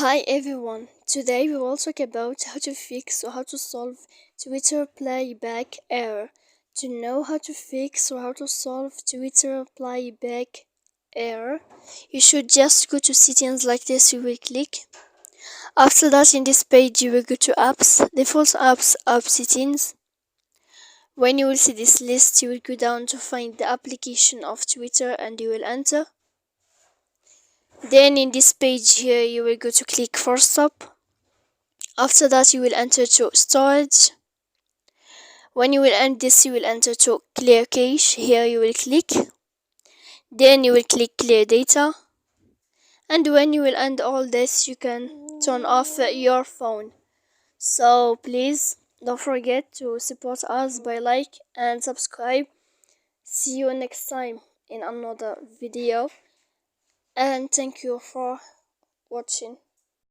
Hi everyone, today we will talk about how to fix or how to solve Twitter playback error. To know how to fix or how to solve Twitter playback error, you should just go to settings like this. You will click. After that, in this page you will go to apps, default apps, app settings. When you will see this list, you will go down to find the application of Twitter and you will enter. Then in this page here you will go to click for stop. After that you will enter to storage. When you will end this, you will enter to clear cache. Here you will click. Then you will click clear data. And when you will end all this, you can turn off your phone. So please don't forget to support us by like and subscribe. See you next time in another video. And thank you for watching.